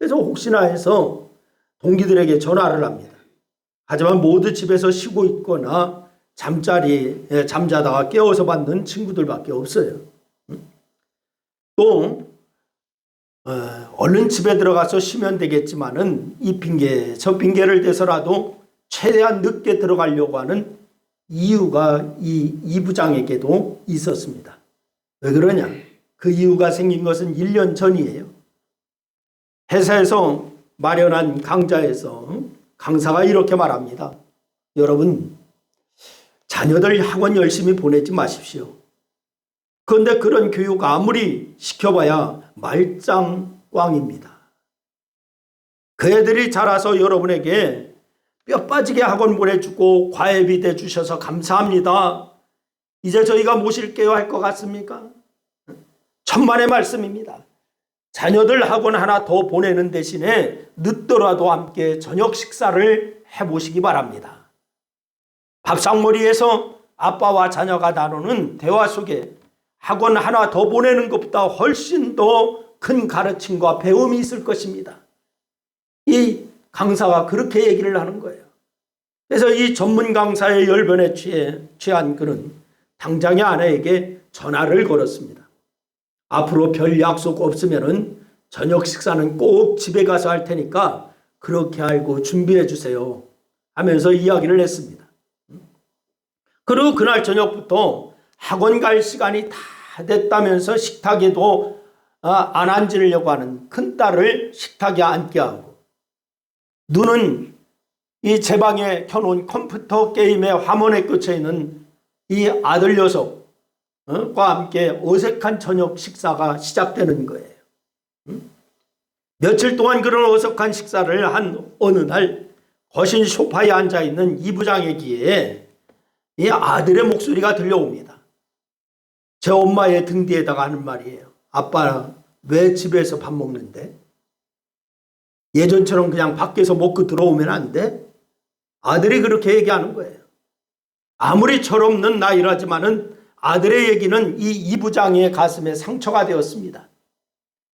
그래서 혹시나 해서 동기들에게 전화를 합니다. 하지만 모두 집에서 쉬고 있거나 잠자리에 잠자다가 깨워서 받는 친구들밖에 없어요. 또 얼른 집에 들어가서 쉬면 되겠지만은 이 핑계 저 핑계를 대서라도 최대한 늦게 들어가려고 하는 이유가 이 부장에게도 있었습니다. 왜 그러냐? 그 이유가 생긴 것은 1년 전이에요. 회사에서 마련한 강좌에서 강사가 이렇게 말합니다. 여러분, 자녀들 학원 열심히 보내지 마십시오. 그런데 그런 교육 아무리 시켜봐야 말짱꽝입니다. 그 애들이 자라서 여러분에게 뼈 빠지게 학원 보내주고 과외비 대주셔서 감사합니다. 이제 저희가 모실게요 할 것 같습니까? 천만의 말씀입니다. 자녀들 학원 하나 더 보내는 대신에 늦더라도 함께 저녁 식사를 해보시기 바랍니다. 밥상머리에서 아빠와 자녀가 나누는 대화 속에 학원 하나 더 보내는 것보다 훨씬 더 큰 가르침과 배움이 있을 것입니다. 이 강사가 그렇게 얘기를 하는 거예요. 그래서 이 전문 강사의 열변에 취한 그는 당장의 아내에게 전화를 걸었습니다. 앞으로 별 약속 없으면은 저녁 식사는 꼭 집에 가서 할 테니까 그렇게 알고 준비해 주세요 하면서 이야기를 했습니다. 그리고 그날 저녁부터 학원 갈 시간이 다 됐다면서 식탁에도 안 앉으려고 하는 큰딸을 식탁에 앉게 하고, 눈은 이 제 방에 켜놓은 컴퓨터 게임의 화면에 꽂혀 있는 이 아들 녀석과 함께 어색한 저녁 식사가 시작되는 거예요. 며칠 동안 그런 어색한 식사를 한 어느 날 거실 소파에 앉아있는 이 부장의 귀에 이 아들의 목소리가 들려옵니다. 제 엄마의 등 뒤에다가 하는 말이에요. 아빠 왜 집에서 밥 먹는데? 예전처럼 그냥 밖에서 먹고 들어오면 안 돼? 아들이 그렇게 얘기하는 거예요. 아무리 철없는 나이라지만은 아들의 얘기는 이 부장의 가슴에 상처가 되었습니다.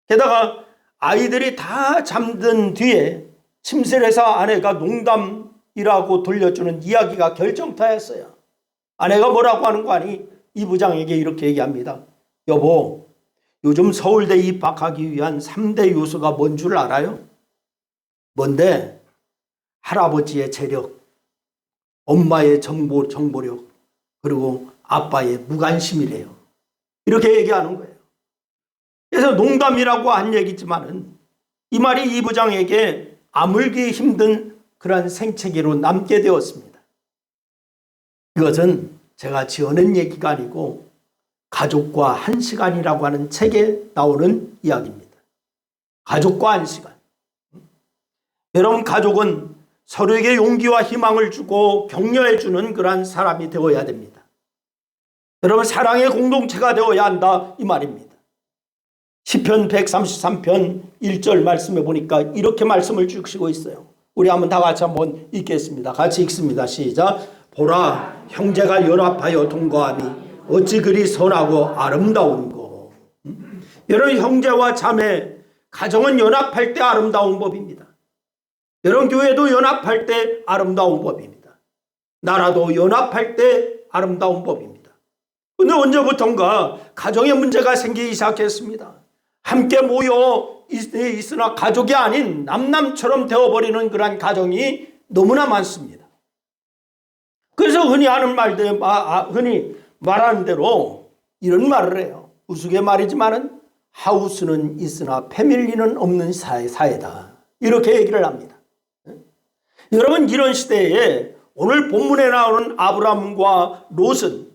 게다가 아이들이 다 잠든 뒤에 침실에서 아내가 농담이라고 돌려주는 이야기가 결정타였어요. 아내가 뭐라고 하는 거 아니? 이 부장에게 이렇게 얘기합니다. 여보, 요즘 서울대 입학하기 위한 3대 요소가 뭔 줄 알아요? 뭔데? 할아버지의 재력, 엄마의 정보력, 그리고 아빠의 무관심이래요. 이렇게 얘기하는 거예요. 그래서 농담이라고 한 얘기지만은 이 말이 이 부장에게 아물기 힘든 그런 생채기로 남게 되었습니다. 이것은 제가 지어낸 얘기가 아니고 가족과 한 시간이라고 하는 책에 나오는 이야기입니다. 가족과 한 시간. 여러분, 가족은 서로에게 용기와 희망을 주고 격려해주는 그러한 사람이 되어야 됩니다. 여러분, 사랑의 공동체가 되어야 한다 이 말입니다. 시편 133편 1절 말씀에 보니까 이렇게 말씀을 주시고 있어요. 우리 다 같이 한번 읽겠습니다. 같이 읽습니다. 시작. 보라, 형제가 연합하여 동거함이 어찌 그리 선하고 아름다운고. 여러분, 형제와 자매, 가정은 연합할 때 아름다운 법입니다. 여러분, 교회도 연합할 때 아름다운 법입니다. 나라도 연합할 때 아름다운 법입니다. 그런데 언제부턴가 가정에 문제가 생기기 시작했습니다. 함께 모여 있으나 가족이 아닌 남남처럼 되어버리는 그러한 가정이 너무나 많습니다. 그래서 흔히 말하는 대로 이런 말을 해요. 우스갯말이지만은 하우스는 있으나 패밀리는 없는 사회다. 이렇게 얘기를 합니다. 여러분, 이런 시대에 오늘 본문에 나오는 아브라함과 롯은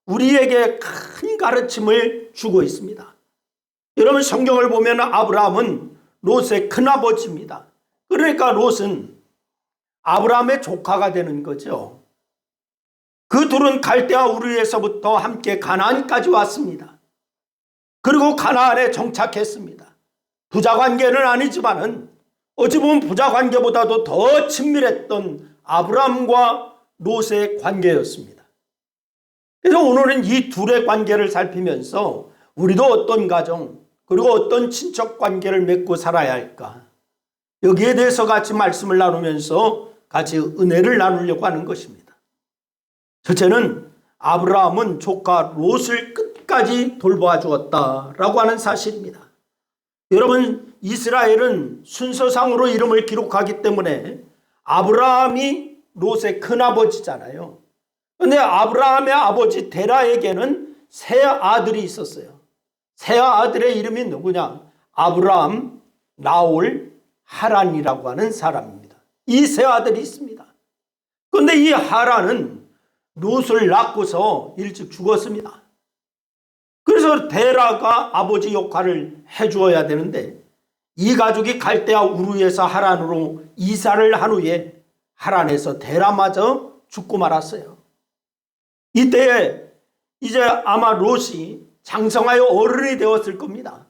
우리에게 큰 가르침을 주고 있습니다. 여러분, 성경을 보면 아브라함은 롯의 큰아버지입니다. 그러니까 롯은 아브라함의 조카가 되는 거죠. 그 둘은 갈대아 우르에서부터 함께 가나안까지 왔습니다. 그리고 가나안에 정착했습니다. 부자 관계는 아니지만은 어찌 보면 부자 관계보다도 더 친밀했던 아브라함과 롯의 관계였습니다. 그래서 오늘은 이 둘의 관계를 살피면서 우리도 어떤 가정, 그리고 어떤 친척 관계를 맺고 살아야 할까? 여기에 대해서 같이 말씀을 나누면서 같이 은혜를 나누려고 하는 것입니다. 첫째는 아브라함은 조카 롯을 끝까지 돌보아 주었다라고 하는 사실입니다. 여러분, 이스라엘은 순서상으로 이름을 기록하기 때문에 아브라함이 롯의 큰아버지잖아요. 그런데 아브라함의 아버지 데라에게는 세 아들이 있었어요. 세 아들의 이름이 누구냐? 아브라함, 나홀, 하란이라고 하는 사람입니다. 이 세 아들이 있습니다. 그런데 이 하란은 롯을 낳고서 일찍 죽었습니다. 그래서 데라가 아버지 역할을 해주어야 되는데 이 가족이 갈대아 우르에서 하란으로 이사를 한 후에 하란에서 데라마저 죽고 말았어요. 이때에 이제 아마 롯이 장성하여 어른이 되었을 겁니다.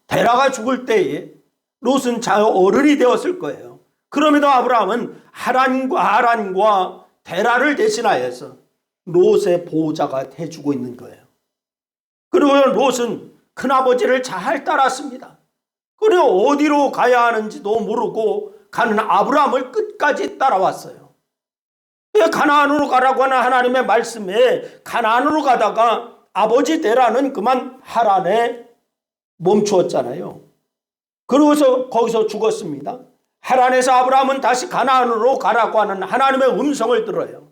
데라가 죽을 때에 롯은 어른이 되었을 거예요. 그럼에도 아브라함은 하란과 데라를 대신하여서 롯의 보호자가 해주고 있는 거예요. 그리고 롯은 큰아버지를 잘 따랐습니다. 그리고 어디로 가야 하는지도 모르고 가는 아브라함을 끝까지 따라왔어요. 가나안으로 가라고 하는 하나님의 말씀에 가나안으로 가다가 아버지 데라는 그만 하란에 멈추었잖아요. 그러고서 거기서 죽었습니다. 하란에서 아브라함은 다시 가나안으로 가라고 하는 하나님의 음성을 들어요.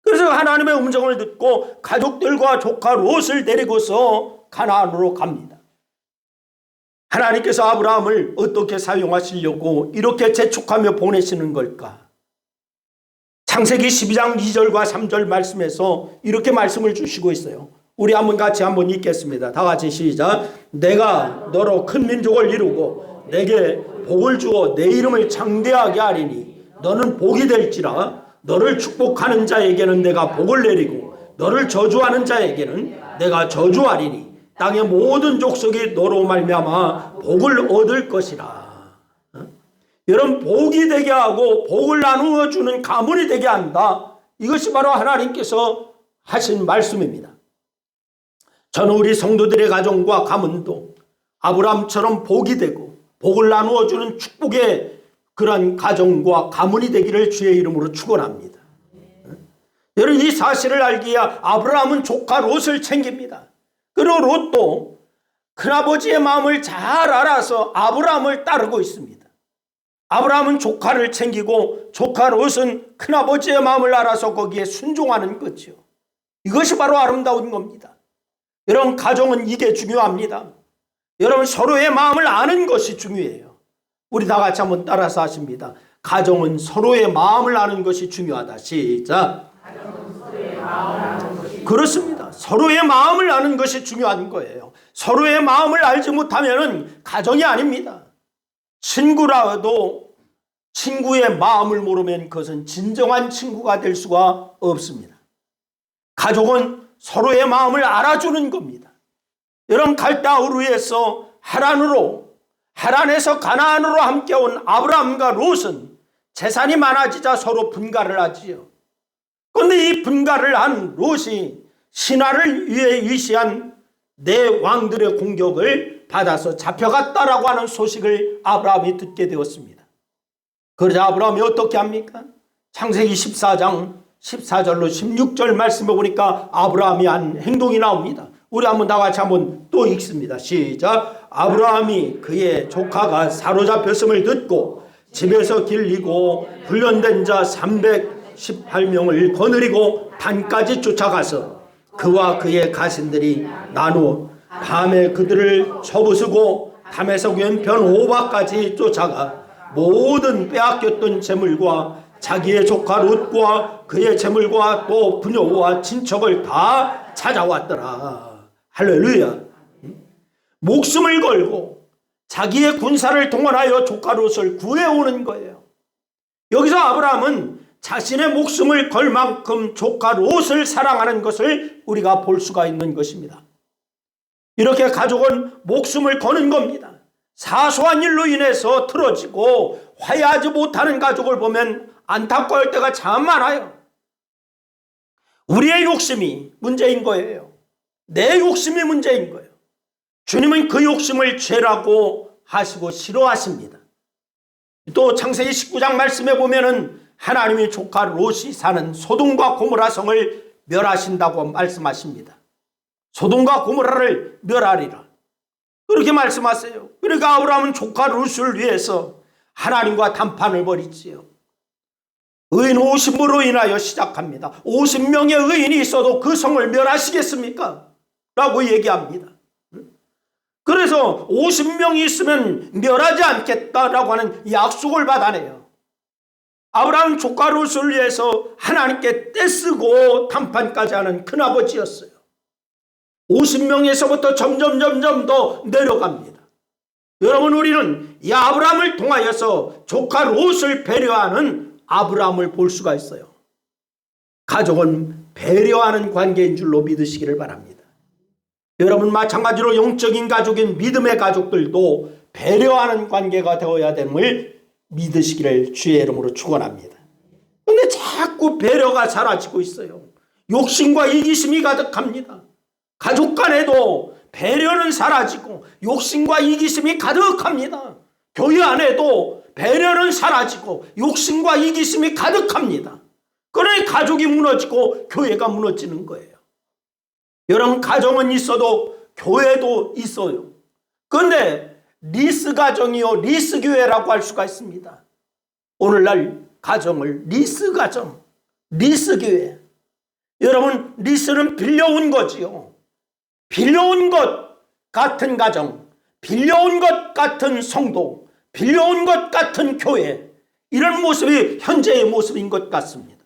그래서 하나님의 음성을 듣고 가족들과 조카 롯을 데리고서 가나안으로 갑니다. 하나님께서 아브라함을 어떻게 사용하시려고 이렇게 재촉하며 보내시는 걸까? 창세기 12장 2절과 3절 말씀에서 이렇게 말씀을 주시고 있어요. 우리 같이 한번 읽겠습니다. 다 같이 시작. 내가 너로 큰 민족을 이루고 내게 복을 주어 내 이름을 창대하게 하리니 너는 복이 될지라. 너를 축복하는 자에게는 내가 복을 내리고 너를 저주하는 자에게는 내가 저주하리니 땅의 모든 족속이 너로 말미암아 복을 얻을 것이라. 여러분, 복이 되게 하고 복을 나누어 주는 가문이 되게 한다. 이것이 바로 하나님께서 하신 말씀입니다. 저는 우리 성도들의 가정과 가문도 아브라함처럼 복이 되고 복을 나누어 주는 축복의 그런 가정과 가문이 되기를 주의 이름으로 축원합니다. 여러분, 이 사실을 알기에 아브라함은 조카 롯을 챙깁니다. 그리고 롯도 큰아버지의 마음을 잘 알아서 아브라함을 따르고 있습니다. 아브라함은 조카를 챙기고 조카 롯은 큰아버지의 마음을 알아서 거기에 순종하는 거죠. 이것이 바로 아름다운 겁니다. 여러분, 가정은 이게 중요합니다. 여러분, 서로의 마음을 아는 것이 중요해요. 우리 다 같이 한번 따라서 하십니다. 가정은 서로의 마음을 아는 것이 중요하다. 시작. 그렇습니다. 서로의 마음을 아는 것이 중요한 거예요. 서로의 마음을 알지 못하면 가정이 아닙니다. 친구라도 친구의 마음을 모르면 그것은 진정한 친구가 될 수가 없습니다. 가족은 서로의 마음을 알아주는 겁니다. 여러분, 갈대아 우르에서 하란에서 가나안으로 함께 온 아브라함과 롯은 재산이 많아지자 서로 분가를 하지요. 그런데 이 분가를 한 롯이 신하를 위해 위시한 네 왕들의 공격을 받아서 잡혀갔다라고 하는 소식을 아브라함이 듣게 되었습니다. 그러자 아브라함이 어떻게 합니까? 창세기 14장 14절로 16절 말씀해 보니까 아브라함이 한 행동이 나옵니다. 우리 한번 다 같이 한번 또 읽습니다. 시작. 아브라함이 그의 조카가 사로잡혔음을 듣고 집에서 길리고 훈련된 자 318명을 거느리고 단까지 쫓아가서 그와 그의 가신들이 나누어 밤에 그들을 쳐부수고 담에서 왼편 오바까지 쫓아가 모든 빼앗겼던 재물과 자기의 조카 롯과 그의 재물과 또 부녀와 친척을 다 찾아왔더라. 할렐루야. 목숨을 걸고 자기의 군사를 동원하여 조카 롯을 구해오는 거예요. 여기서 아브라함은 자신의 목숨을 걸 만큼 조카 롯을 사랑하는 것을 우리가 볼 수가 있는 것입니다. 이렇게 가족은 목숨을 거는 겁니다. 사소한 일로 인해서 틀어지고 화해하지 못하는 가족을 보면 안타까울 때가 참 많아요. 우리의 욕심이 문제인 거예요. 내 욕심이 문제인 거예요. 주님은 그 욕심을 죄라고 하시고 싫어하십니다. 또 창세기 19장 말씀에 보면은 하나님이 조카 롯이 사는 소돔과 고모라 성을 멸하신다고 말씀하십니다. 소돔과 고모라를 멸하리라 그렇게 말씀하세요. 그러니까 아브라함은 조카 롯을 위해서 하나님과 담판을 벌이지요. 의인 50으로 인하여 시작합니다. 50명의 의인이 있어도 그 성을 멸하시겠습니까? 라고 얘기합니다. 그래서 50명이 있으면 멸하지 않겠다라고 하는 약속을 받아내요. 아브라함은 조카 롯을 위해서 하나님께 떼쓰고 담판까지 하는 큰아버지였어요. 50명에서부터 점점 더 내려갑니다. 여러분, 우리는 이 아브라함을 통하여서 조카 롯을 배려하는 아브라함을 볼 수가 있어요. 가족은 배려하는 관계인 줄로 믿으시기를 바랍니다. 여러분, 마찬가지로 영적인 가족인 믿음의 가족들도 배려하는 관계가 되어야 됨을 믿으시기를 주의 이름으로 축원합니다. 그런데 자꾸 배려가 사라지고 있어요. 욕심과 이기심이 가득합니다. 가족 간에도 배려는 사라지고 욕심과 이기심이 가득합니다. 교회 안에도 배려는 사라지고 욕심과 이기심이 가득합니다. 그러니 가족이 무너지고 교회가 무너지는 거예요. 여러분, 가정은 있어도 교회도 있어요. 그런데 리스 가정이요, 리스 교회라고 할 수가 있습니다. 오늘날 가정을 리스 가정, 리스 교회. 여러분, 리스는 빌려온 거지요. 빌려온 것 같은 가정, 빌려온 것 같은 성도, 빌려온 것 같은 교회, 이런 모습이 현재의 모습인 것 같습니다.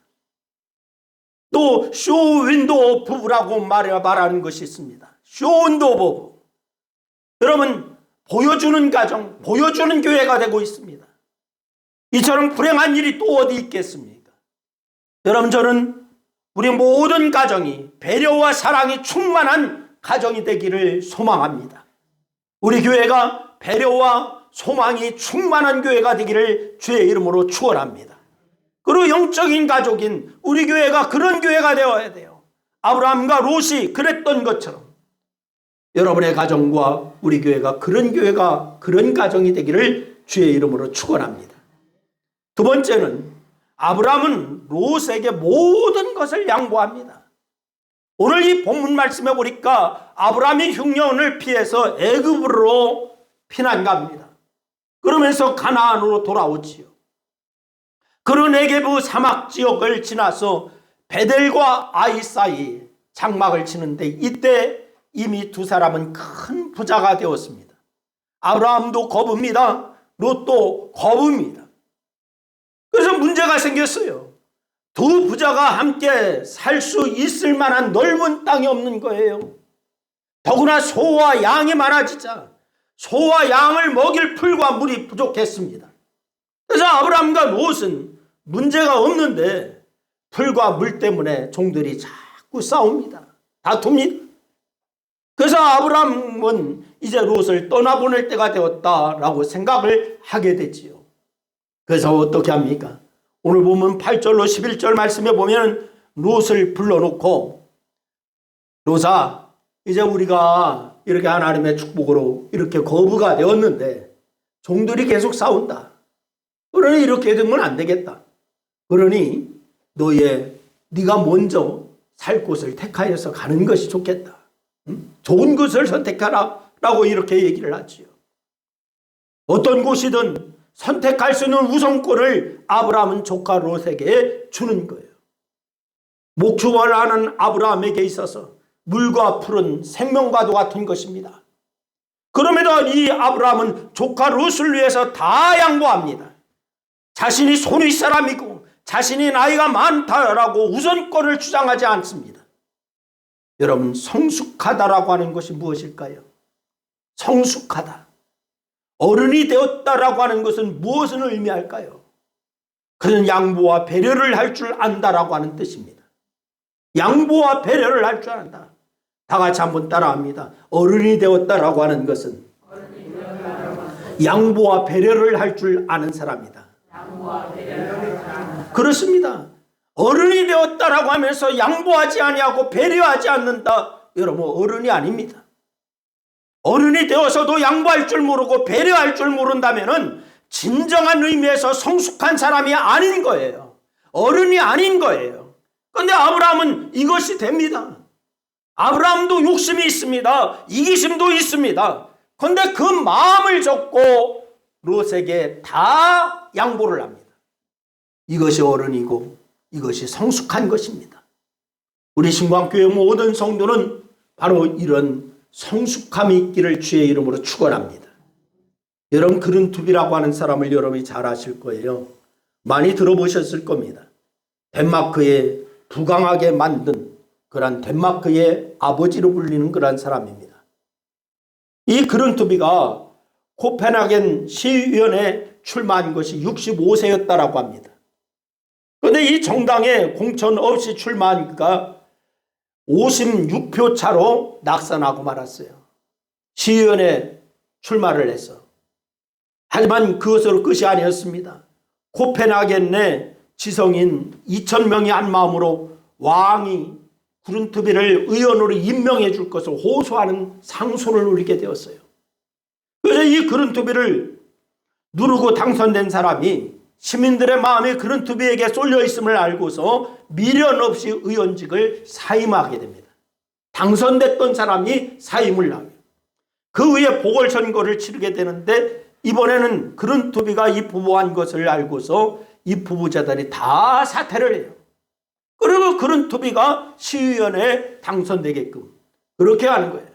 또 쇼윈도우 부부라고 말하는 것이 있습니다. 쇼윈도우 부부. 여러분, 보여주는 가정, 보여주는 교회가 되고 있습니다. 이처럼 불행한 일이 또 어디 있겠습니까? 여러분, 저는 우리 모든 가정이 배려와 사랑이 충만한 가정이 되기를 소망합니다. 우리 교회가 배려와 소망이 충만한 교회가 되기를 주의 이름으로 축원합니다. 그리고 영적인 가족인 우리 교회가 그런 교회가 되어야 돼요. 아브라함과 롯이 그랬던 것처럼 여러분의 가정과 우리 교회가 그런 교회가, 그런 가정이 되기를 주의 이름으로 축원합니다. 두 번째는 아브라함은 롯에게 모든 것을 양보합니다. 오늘 이 본문 말씀에 보니까 아브라함이 흉년을 피해서 애굽으로 피난 갑니다. 그러면서 가나안으로 돌아오지요. 그런 네게브 사막 지역을 지나서 베델과 아이 사이 장막을 치는데 이때 이미 두 사람은 큰 부자가 되었습니다. 아브라함도 거부입니다. 롯도 거부입니다. 그래서 문제가 생겼어요. 두 부자가 함께 살 수 있을 만한 넓은 땅이 없는 거예요. 더구나 소와 양이 많아지자 소와 양을 먹일 풀과 물이 부족했습니다. 그래서 아브라함과 롯은 문제가 없는데 풀과 물 때문에 종들이 자꾸 싸웁니다. 다툽니다. 그래서 아브라함은 이제 롯을 떠나보낼 때가 되었다라고 생각을 하게 되지요. 그래서 어떻게 합니까? 오늘 보면 8절로 11절 말씀에 보면 롯을 불러놓고, 롯아, 이제 우리가 이렇게 하나님의 축복으로 이렇게 거부가 되었는데 종들이 계속 싸운다. 그러니 이렇게 되면 안 되겠다. 그러니 네가 먼저 살 곳을 택하여서 가는 것이 좋겠다. 좋은 곳을 선택하라 라고 이렇게 얘기를 하지요. 어떤 곳이든 선택할 수 있는 우선권을 아브라함은 조카 롯에게 주는 거예요. 목축원하는 아브라함에게 있어서 물과 풀은 생명과도 같은 것입니다. 그럼에도 이 아브라함은 조카 롯을 위해서 다 양보합니다. 자신이 손윗 사람이고 자신이 나이가 많다라고 우선권을 주장하지 않습니다. 여러분, 성숙하다라고 하는 것이 무엇일까요? 성숙하다. 어른이 되었다라고 하는 것은 무엇을 의미할까요? 그는 양보와 배려를 할 줄 안다라고 하는 뜻입니다. 양보와 배려를 할 줄 안다. 다 같이 한번 따라합니다. 어른이 되었다라고 하는 것은 양보와 배려를 할 줄 아는 사람이다. 그렇습니다. 어른이 되었다라고 하면서 양보하지 아니하고 배려하지 않는다. 여러분, 어른이 아닙니다. 어른이 되어서도 양보할 줄 모르고 배려할 줄 모른다면은 진정한 의미에서 성숙한 사람이 아닌 거예요. 어른이 아닌 거예요. 그런데 아브라함은 이것이 됩니다. 아브라함도 욕심이 있습니다. 이기심도 있습니다. 그런데 그 마음을 접고 롯에게 다 양보를 합니다. 이것이 어른이고 이것이 성숙한 것입니다. 우리 신광교회 모든 성도는 바로 이런 성숙함이 있기를 주의 이름으로 축원합니다. 여러분, 그른투비라고 하는 사람을 여러분이 잘 아실 거예요. 많이 들어보셨을 겁니다. 덴마크에 부강하게 만든 그런 덴마크의 아버지로 불리는 그런 사람입니다. 이 그른투비가 코펜하겐 시의원에 출마한 것이 65세였다라고 합니다. 그런데 이 정당에 공천 없이 출마한 그가 56표 차로 낙선하고 말았어요. 시의원에 출마를 해서. 하지만 그것으로 끝이 아니었습니다. 코펜하겐 내 지성인 2,000명이 한 마음으로 왕이 그른투비를 의원으로 임명해 줄 것을 호소하는 상소를 올리게 되었어요. 그래서 이 그른투비를 누르고 당선된 사람이 시민들의 마음이 그른투비에게 쏠려 있음을 알고서 미련 없이 의원직을 사임하게 됩니다. 당선됐던 사람이 사임을 하게. 그 후에 보궐선거를 치르게 되는데 이번에는 그른투비가 이 부부한 것을 알고서 이 부부자들이 다 사퇴를 해요. 그리고 그른투비가 시의원에 당선되게끔 그렇게 하는 거예요.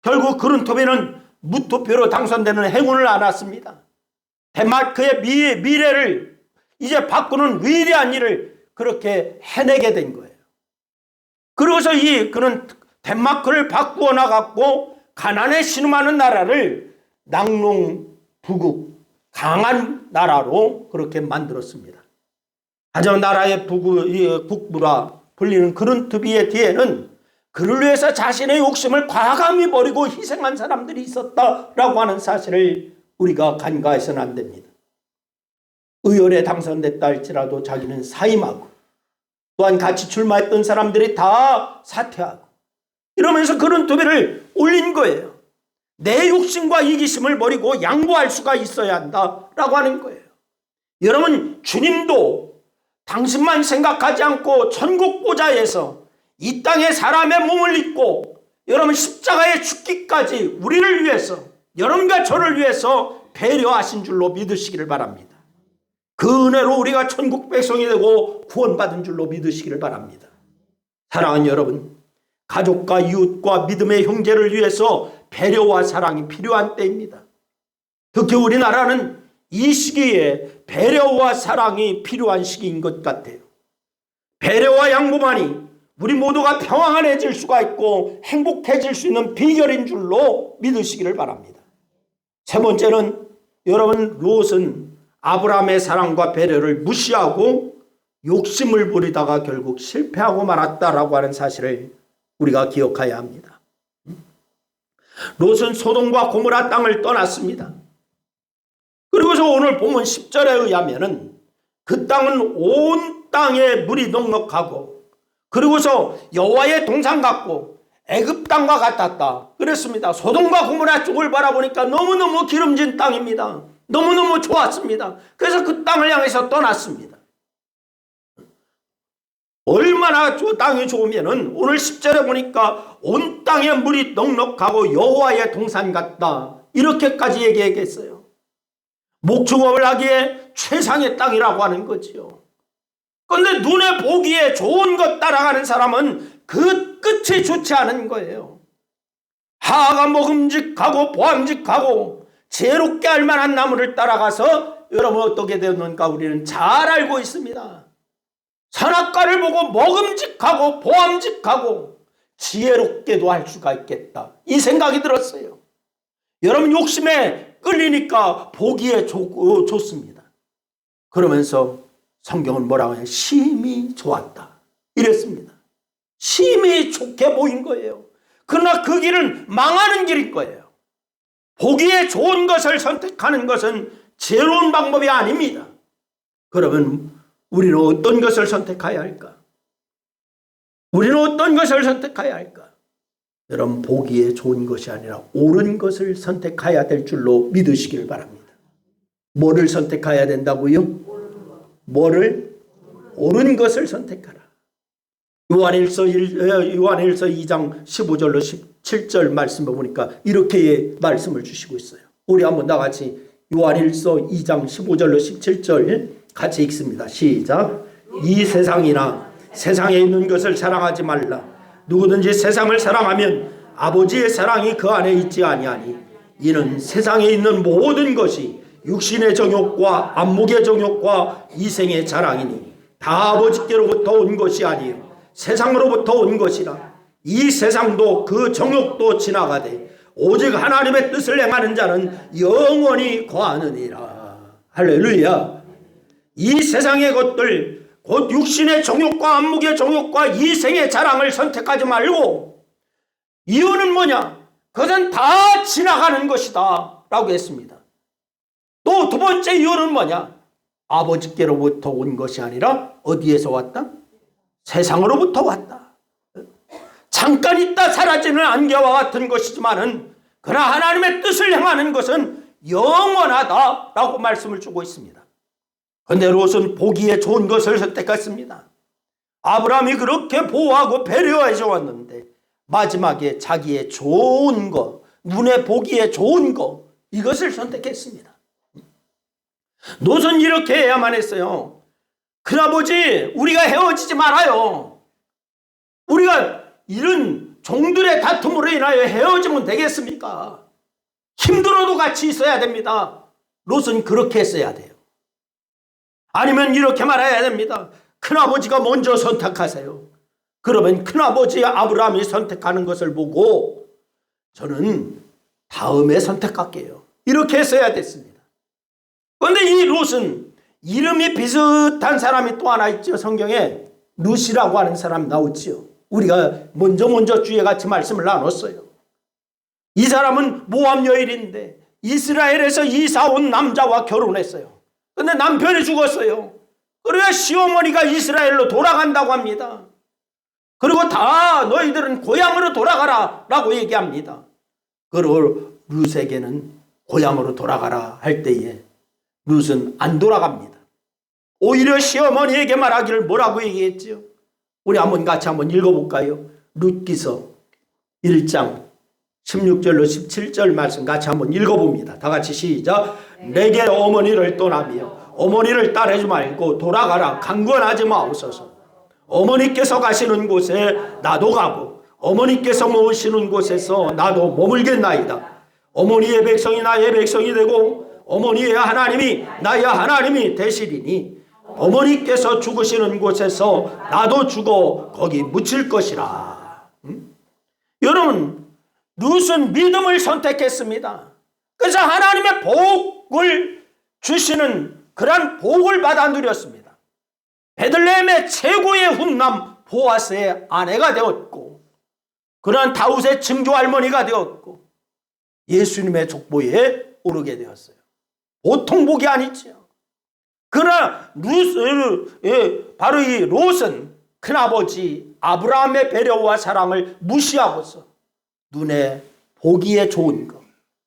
결국 그른투비는 무투표로 당선되는 행운을 안았습니다. 덴마크의 미래를 이제 바꾸는 위대한 일을 그렇게 해내게 된 거예요. 그러고서 그는 덴마크를 바꾸어 나갔고 가난에 신음하는 나라를 낙농부국 강한 나라로 그렇게 만들었습니다. 하지만 나라의 국부라 불리는 그른투비의 뒤에는 그를 위해서 자신의 욕심을 과감히 버리고 희생한 사람들이 있었다라고 하는 사실을 우리가 간과해서는 안 됩니다. 의원에 당선됐다 할지라도 자기는 사임하고 또한 같이 출마했던 사람들이 다 사퇴하고 이러면서 그른투비를 올린 거예요. 내 욕심과 이기심을 버리고 양보할 수가 있어야 한다라고 하는 거예요. 여러분, 주님도 당신만 생각하지 않고 천국 보좌에서 이 땅에 사람의 몸을 입고 여러분 십자가에 죽기까지 우리를 위해서 여러분과 저를 위해서 배려하신 줄로 믿으시기를 바랍니다. 그 은혜로 우리가 천국 백성이 되고 구원받은 줄로 믿으시기를 바랍니다. 사랑하는 여러분, 가족과 이웃과 믿음의 형제를 위해서 배려와 사랑이 필요한 때입니다. 특히 우리나라는 이 시기에 배려와 사랑이 필요한 시기인 것 같아요. 배려와 양보만이 우리 모두가 평안해질 수가 있고 행복해질 수 있는 비결인 줄로 믿으시기를 바랍니다. 세 번째는 여러분, 롯은 아브라함의 사랑과 배려를 무시하고 욕심을 부리다가 결국 실패하고 말았다라고 하는 사실을 우리가 기억해야 합니다. 롯은 소돔과 고모라 땅을 떠났습니다. 그리고서 오늘 본문 10절에 의하면은 그 땅은 온 땅에 물이 넉넉하고 그리고서 여호와의 동산 같고 애굽 땅과 같았다 그랬습니다. 소돔과 고모라 쪽을 바라보니까 너무너무 기름진 땅입니다. 너무너무 좋았습니다. 그래서 그 땅을 향해서 떠났습니다. 얼마나 땅이 좋으면은 오늘 10절에 보니까 온 땅에 물이 넉넉하고 여호와의 동산 같다 이렇게까지 얘기했어요. 목축업을 하기에 최상의 땅이라고 하는 거지요. 그런데 눈에 보기에 좋은 것 따라가는 사람은 그 끝이 좋지 않은 거예요. 하가 먹음직하고 보암직하고 제롭게 할 만한 나무를 따라가서 여러분 어떻게 되었는가 우리는 잘 알고 있습니다. 선악과를 보고 먹음직하고 보암직하고 지혜롭게도 할 수가 있겠다 이 생각이 들었어요. 여러분, 욕심에 끌리니까 보기에 좋습니다. 그러면서 성경은 뭐라고 해요? 심히 좋았다 이랬습니다. 심히 좋게 보인 거예요. 그러나 그 길은 망하는 길일 거예요. 보기에 좋은 것을 선택하는 것은 지혜로운 방법이 아닙니다. 그러면 우리는 어떤 것을 선택해야 할까? 우리는 어떤 것을 선택해야 할까? 여러분, 보기에 좋은 것이 아니라 옳은 것을 선택해야 될 줄로 믿으시길 바랍니다. 뭐를 선택해야 된다고요? 뭐를? 옳은 것을 선택하라. 요한일서 2장 15절로 17절 말씀을 보니까 이렇게 말씀을 주시고 있어요. 우리 한번 다 같이 요한일서 2장 15절로 17절 같이 읽습니다. 시작. 이 세상이나 세상에 있는 것을 사랑하지 말라. 누구든지 세상을 사랑하면 아버지의 사랑이 그 안에 있지 아니하니 이는 세상에 있는 모든 것이 육신의 정욕과 안목의 정욕과 이생의 자랑이니 다 아버지께로부터 온 것이 아니요 세상으로부터 온 것이라. 이 세상도 그 정욕도 지나가되 오직 하나님의 뜻을 행하는 자는 영원히 거하느니라. 할렐루야. 이 세상의 것들 곧 육신의 정욕과 안목의 정욕과 이생의 자랑을 선택하지 말고, 이유는 뭐냐? 그것은 다 지나가는 것이다 라고 했습니다. 또 두 번째 이유는 뭐냐? 아버지께로부터 온 것이 아니라 어디에서 왔다? 세상으로부터 왔다. 잠깐 있다 사라지는 안개와 같은 것이지만은 그러나 하나님의 뜻을 행하는 것은 영원하다라고 말씀을 주고 있습니다. 그런데 롯은 보기에 좋은 것을 선택했습니다. 아브라함이 그렇게 보호하고 배려해 주었는데 마지막에 자기의 좋은 것, 눈에 보기에 좋은 것, 이것을 선택했습니다. 롯은 이렇게 해야만 했어요. 큰아버지, 우리가 헤어지지 말아요. 우리가 이런 종들의 다툼으로 인하여 헤어지면 되겠습니까? 힘들어도 같이 있어야 됩니다. 롯은 그렇게 했어야 돼요. 아니면 이렇게 말해야 됩니다. 큰아버지가 먼저 선택하세요. 그러면 큰아버지 아브라함이 선택하는 것을 보고 저는 다음에 선택할게요. 이렇게 했어야 됐습니다. 그런데 이 롯은 이름이 비슷한 사람이 또 하나 있죠. 성경에 룻이라고 하는 사람 나오지요. 우리가 먼저 주에 같이 말씀을 나눴어요. 이 사람은 모압 여인인데 이스라엘에서 이사 온 남자와 결혼했어요. 그런데 남편이 죽었어요. 그래야 시어머니가 이스라엘로 돌아간다고 합니다. 그리고 다 너희들은 고향으로 돌아가라 라고 얘기합니다. 그리고 룻에게는 고향으로 돌아가라 할 때에 룻은 안 돌아갑니다. 오히려 시어머니에게 말하기를 뭐라고 얘기했죠? 우리 같이 한번 읽어볼까요? 룻기서 1장 16절로 17절 말씀 같이 한번 읽어봅니다. 다 같이 시작. 내게 어머니를 떠나며 어머니를 따르지 말고 돌아가라. 강권하지 마옵소서. 어머니께서 가시는 곳에 나도 가고 어머니께서 머무시는 곳에서 나도 머물겠나이다. 어머니의 백성이 나의 백성이 되고 어머니의 하나님이 나의 하나님이 되시리니 어머니께서 죽으시는 곳에서 나도 죽어 거기 묻힐 것이라. 여러분, 룻은 믿음을 선택했습니다. 그래서 하나님의 복을 주시는 그런 복을 받아 누렸습니다. 베들레헴의 최고의 훈남 보아스의 아내가 되었고, 그런 다윗의 증조 할머니가 되었고, 예수님의 족보에 오르게 되었어요. 보통 복이 아니죠. 그러나 바로 이 롯은 큰아버지 아브라함의 배려와 사랑을 무시하고서 눈에 보기에 좋은 것,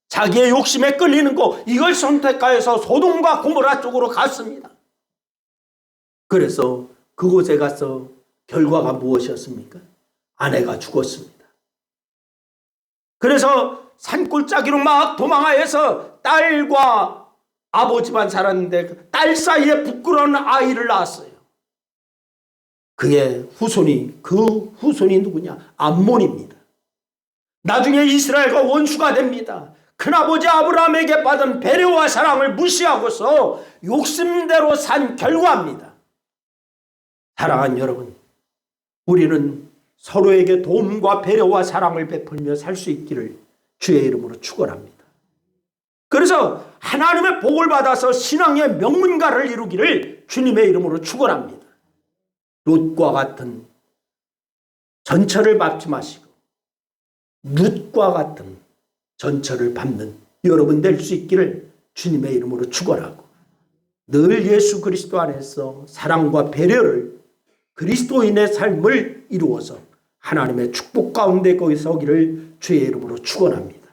자기의 욕심에 끌리는 것, 이걸 선택하여서 소돔과 고모라 쪽으로 갔습니다. 그래서 그곳에 가서 결과가 무엇이었습니까? 아내가 죽었습니다. 그래서 산골짜기로 막 도망하여서 딸과 아버지만 살았는데 딸 사이에 부끄러운 아이를 낳았어요. 그 후손이 누구냐? 암몬입니다. 나중에 이스라엘과 원수가 됩니다. 큰아버지 아브라함에게 받은 배려와 사랑을 무시하고서 욕심대로 산 결과입니다. 사랑하는 여러분, 우리는 서로에게 도움과 배려와 사랑을 베풀며 살 수 있기를 주의 이름으로 축원합니다. 그래서 하나님의 복을 받아서 신앙의 명문가를 이루기를 주님의 이름으로 축원합니다. 롯과 같은 전철을 밟지 마시고 룻과 같은 전철을 밟는 여러분 될 수 있기를 주님의 이름으로 축원하고, 늘 예수 그리스도 안에서 사랑과 배려를 그리스도인의 삶을 이루어서 하나님의 축복 가운데 거기 서기를 주의 이름으로 축원합니다.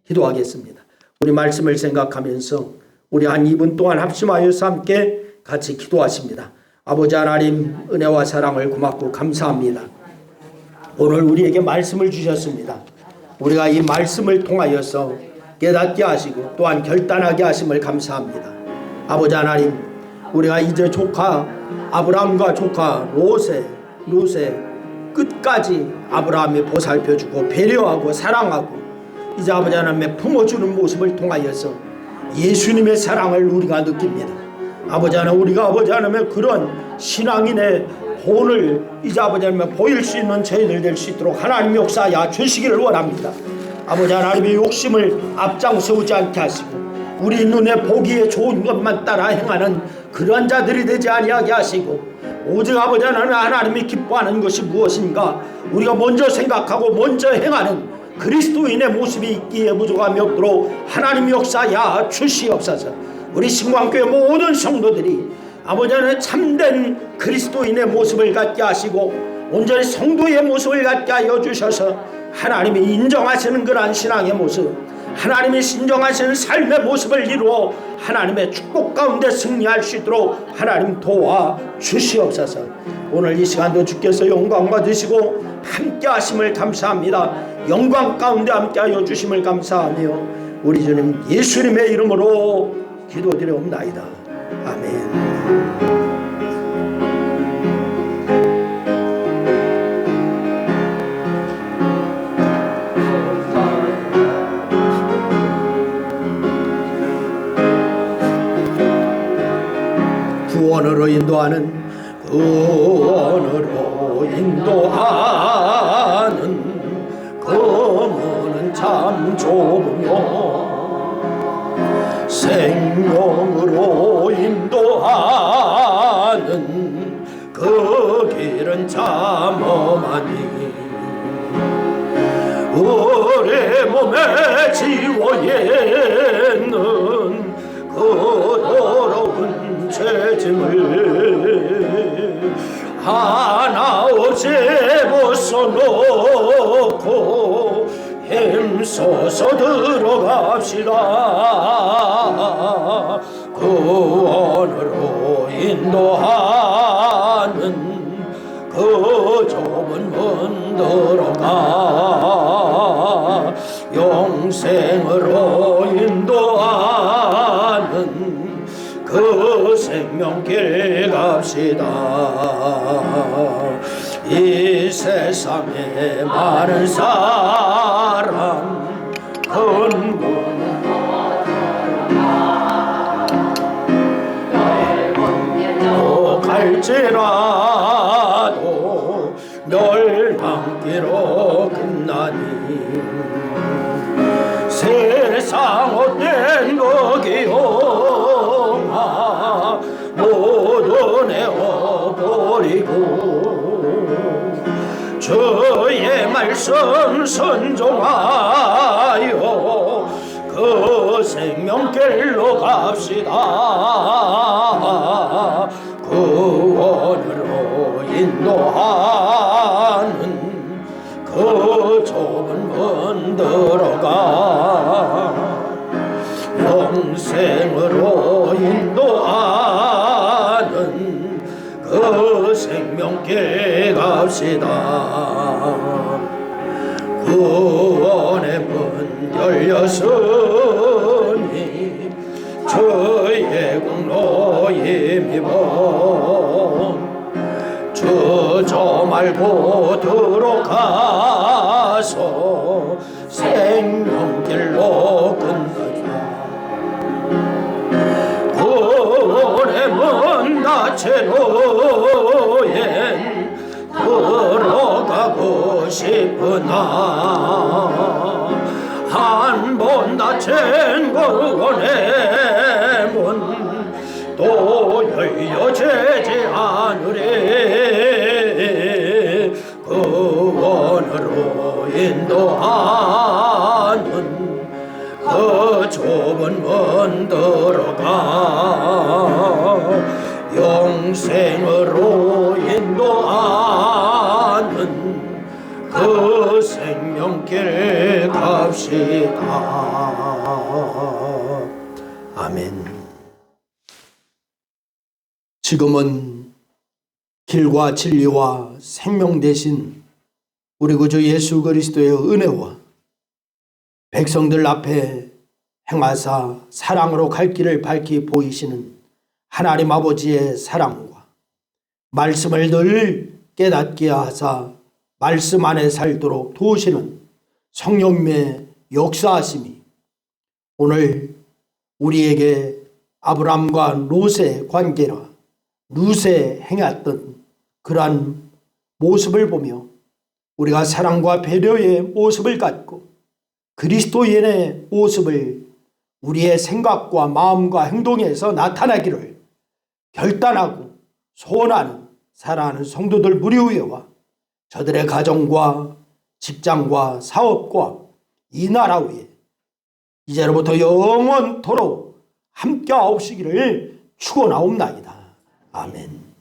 기도하겠습니다. 우리 말씀을 생각하면서 우리 한 2분 동안 합심하여서 함께 같이 기도하십니다. 아버지 하나님, 은혜와 사랑을 고맙고 감사합니다. 오늘 우리에게 말씀을 주셨습니다. 우리가 이 말씀을 통하여서 깨닫게 하시고 또한 결단하게 하심을 감사합니다. 아버지 하나님, 우리가 이제 조카 아브라함과 조카 롯의 끝까지 아브라함이 보살펴주고 배려하고 사랑하고 이제 아버지 하나님의 품어주는 모습을 통하여서 예수님의 사랑을 우리가 느낍니다. 아버지 하나님, 우리가 아버지 하나님의 그런 신앙인의 본을 이제 아버지 하나님 보일 수 있는 저희들 될 수 있도록 하나님 역사하여 주시기를 원합니다. 아버지 하나님의 욕심을 앞장 세우지 않게 하시고 우리 눈에 보기에 좋은 것만 따라 행하는 그런 자들이 되지 아니하게 하시고 오직 아버지 하나님, 하나님이 기뻐하는 것이 무엇인가 우리가 먼저 생각하고 먼저 행하는 그리스도인의 모습이 있기에 부족함이 없도록 하나님 역사하여 주시옵소서. 우리 신광교회 모든 성도들이 아버지 하나님 참된 그리스도인의 모습을 갖게 하시고 온전히 성도의 모습을 갖게 하여 주셔서 하나님이 인정하시는 그러한 신앙의 모습, 하나님이 인정하시는 삶의 모습을 이루어 하나님의 축복 가운데 승리할 수 있도록 하나님 도와 주시옵소서. 오늘 이 시간도 주께서 영광 받으시고 함께 하심을 감사합니다. 영광 가운데 함께 하여 주심을 감사하며 우리 주님 예수님의 이름으로 기도드려옵나이다. 아멘. 구원으로 인도하는 그 문은 참 좁으며 생명으로 인도하는 그 길은 참 험하니 우리 몸에 지워있는 그 더러운 죄짐을 하나 없이 벗어놓고 힘써서 들어갑시다. 구원으로 인도하는 그 좁은 문 들어가 영생으로 인도하는 그 생명길 갑시다. 이 세상에 많은 사람 근본 갈지라도 멸망기로 끝나니 세상 헛된 거기용아 모두 내어버리고 주의 말씀 순종하여 그 생명길로 갑시다. 구원으로 인도하는 그 좁은 문 들어가 영생으로 인도하는 그 생명길 갑시다. 구원의 문 열렸으니 주의 공로 힘입어 주저 말고 들어가서 생명길로 끝나자. 구원의 문 닫혀놓엔 들어가고 싶으나 한 번 닫힌 구원의 문 또 열려지지 않으리. 구원으로 인도하는 그 좁은 문 들어가 영생으로 인도하는 그 생명길 갑시다. 아멘. 지금은 길과 진리와 생명 되신 우리 구주 예수 그리스도의 은혜와 백성들 앞에 행하사 사랑으로 갈 길을 밝히 보이시는 하나님 아버지의 사랑과 말씀을 늘 깨닫게 하사 말씀 안에 살도록 도우시는 성령님의 역사하심이 오늘 우리에게 아브람과 롯의 관계라 룻에 행했던 그러한 모습을 보며 우리가 사랑과 배려의 모습을 갖고 그리스도인의 모습을 우리의 생각과 마음과 행동에서 나타나기를 결단하고 소원하는 사랑하는 성도들 무리 위에와 저들의 가정과 직장과 사업과 이 나라 위에 이제로부터 영원토록 함께하옵시기를 축원하옵나이다. 아멘.